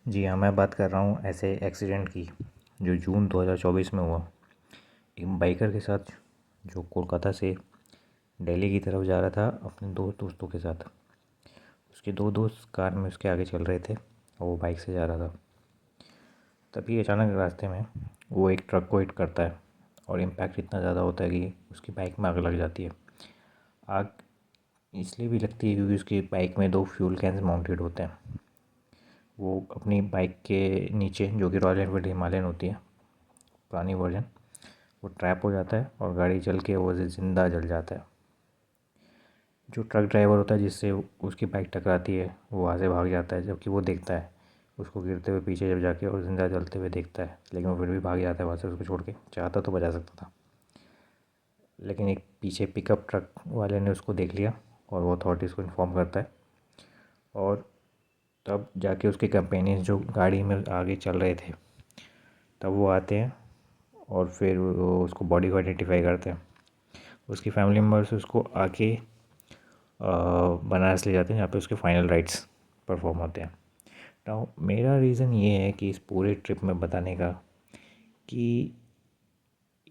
जी हाँ, मैं बात कर रहा हूँ ऐसे एक्सीडेंट की जो जून 2024 में हुआ। एक बाइकर के साथ जो कोलकाता से दिल्ली की तरफ जा रहा था अपने दो दोस्तों के साथ। उसके दो दोस्त कार में उसके आगे चल रहे थे और वो बाइक से जा रहा था। तभी अचानक रास्ते में वो एक ट्रक को हिट करता है और इम्पैक्ट इतना ज़्यादा होता है कि उसकी बाइक में आग लग जाती है। आग इसलिए भी लगती है क्योंकि उसकी बाइक में दो फ्यूल कैन्स माउंटेड होते हैं। वो अपनी बाइक के नीचे, जो कि रॉयल एनफील्ड हिमालयन होती है पुरानी वर्जन, वो ट्रैप हो जाता है और गाड़ी जल के वो ज़िंदा जल जाता है। जो ट्रक ड्राइवर होता है जिससे उसकी बाइक टकराती है वो वहाँ से भाग जाता है, जबकि वो देखता है उसको गिरते हुए पीछे जब जाके और ज़िंदा जलते हुए देखता है, लेकिन वो फिर भी भाग जाता है वहाँ से उसको छोड़ के। चाहता तो बचा सकता था, लेकिन एक पीछे पिकअप ट्रक वाले ने उसको देख लिया और वो अथॉरिटीज़ को इन्फॉर्म करता है। और तब जाके उसके कंपेनियंस जो गाड़ी में आगे चल रहे थे तब वो आते हैं और फिर वो उसको बॉडी को आइडेंटिफाई करते हैं। उसकी फैमिली मेम्बर्स उसको आके बनारस ले जाते हैं जहाँ पे उसके फाइनल राइट्स परफॉर्म होते हैं। नाउ मेरा रीज़न ये है कि इस पूरे ट्रिप में बताने का कि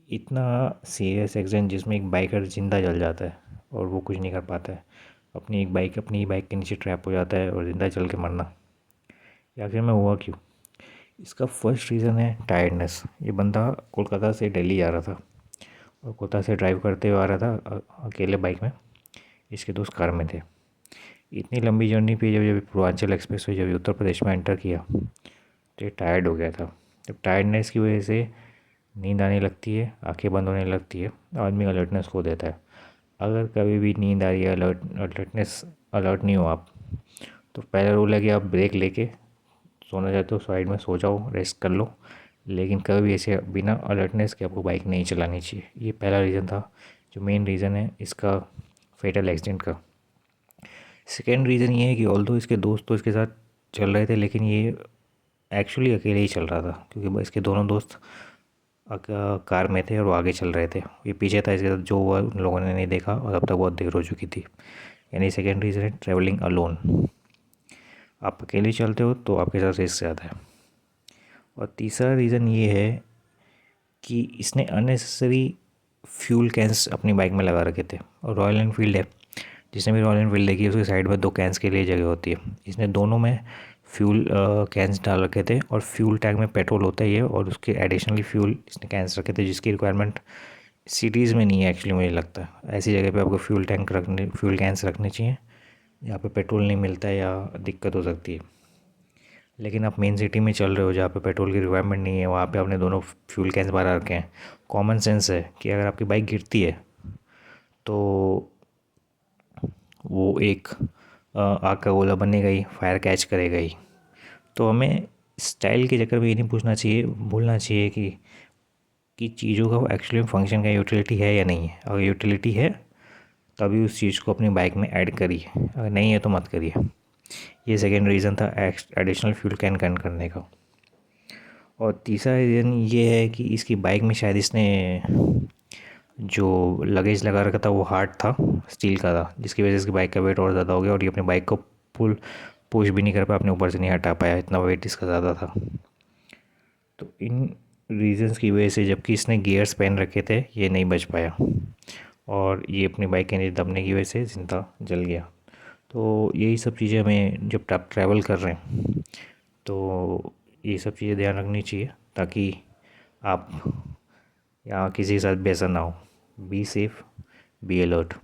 इतना सीरियस एक्सीडेंट जिसमें एक बाइकर ज़िंदा जल जाता है और वो कुछ नहीं कर पाता है, अपनी ही बाइक के नीचे ट्रैप हो जाता है और ज़िंदा जल के मरना, या आखिर में हुआ क्यों? इसका फर्स्ट रीज़न है टायर्डनेस। ये बंदा कोलकाता से दिल्ली जा रहा था और कोलकाता से ड्राइव करते हुए आ रहा था अकेले बाइक में। इसके दोस्त कार में थे। इतनी लंबी जर्नी पे जब जब पूर्वांचल एक्सप्रेस वे जब उत्तर प्रदेश में एंटर किया तो ये टायर्ड हो गया था। जब टायर्डनेस की वजह से नींद आने लगती है, आंखें बंद होने लगती है, आदमी अलर्टनेस खो देता है। अगर कभी भी नींद आ रही है, अलर्ट नहीं हो आप, तो पहला रूल है कि आप ब्रेक लेके सोना चाहते हो साइड में सो जाओ, रेस्ट कर लो। लेकिन कभी भी ऐसे बिना अलर्टनेस के आपको बाइक नहीं चलानी चाहिए। ये पहला रीज़न था, जो मेन रीज़न है इसका फेटल एक्सीडेंट का। सेकेंड रीज़न ये है कि ऑल्दो इसके दोस्त तो इसके साथ चल रहे थे, लेकिन ये एक्चुअली अकेले ही चल रहा था, क्योंकि इसके दोनों दोस्त कार में थे और वो आगे चल रहे थे। ये पीछे था, इसके साथ जो हुआ उन लोगों ने नहीं देखा और अब तक बहुत देर हो चुकी थी। यानी सेकेंड रीज़न है ट्रैवलिंग अलोन। आप अकेले चलते हो तो आपके साथ रिस्क ज़्यादा है। और तीसरा रीज़न ये है कि इसने अननेसेसरी फ्यूल कैंस अपनी बाइक में लगा रखे थे। और रॉयल एनफील्ड है, जिसने भी रॉयल एनफील्ड देखी है उसकी साइड में दो कैंस के लिए जगह होती है। इसने दोनों में फ्यूल कैंस डाल रखे थे और फ्यूल टैंक में पेट्रोल होता ही है और उसके एडिशनली फ्यूल इसने कैंस रखे थे, जिसकी रिक्वायरमेंट सिटीज़ में नहीं है एक्चुअली। मुझे लगता है ऐसी जगह पे आपको फ्यूल कैंस रखने चाहिए जहाँ पे पेट्रोल नहीं मिलता है या दिक्कत हो सकती है। लेकिन आप मेन सिटी में चल रहे हो जहाँ पे पेट्रोल की रिक्वायरमेंट नहीं है, वहाँ पे आपने दोनों फ्यूल कैंस भरा रखे हैं। कॉमन सेंस है कि अगर आपकी बाइक गिरती है तो वो एक आग का गोला बनेगा ही, फायर कैच करेगा ही। तो हमें स्टाइल के चक्कर में ये नहीं भूलना चाहिए कि चीज़ों का एक्चुअली फंक्शन का यूटिलिटी है या नहीं है। अगर यूटिलिटी है तभी उस चीज़ को अपनी बाइक में ऐड करिए, अगर नहीं है तो मत करिए। ये सेकेंड रीज़न था एडिशनल फ्यूल कैन करने का। और तीसरा रीज़न ये है कि इसकी बाइक में शायद इसने जो लगेज लगा रखा था वो हार्ड था, स्टील का था, जिसकी वजह से इसकी बाइक का वेट और ज़्यादा हो गया और ये अपनी बाइक को पुश भी नहीं कर पाया, अपने ऊपर से नहीं हटा पाया, इतना वेट इसका ज़्यादा था। तो इन रीज़न्स की वजह से, जबकि इसने गियर्स पहन रखे थे, ये नहीं बच पाया और ये अपनी बाइक के नीचे दबने की वजह से ज़िंदा जल गया। तो यही सब चीज़ें हमें जब आप ट्रैवल कर रहे हैं तो ये सब चीज़ें ध्यान रखनी चाहिए, ताकि आप या किसी के साथ भी ऐसा ना हो। Be safe, be alert.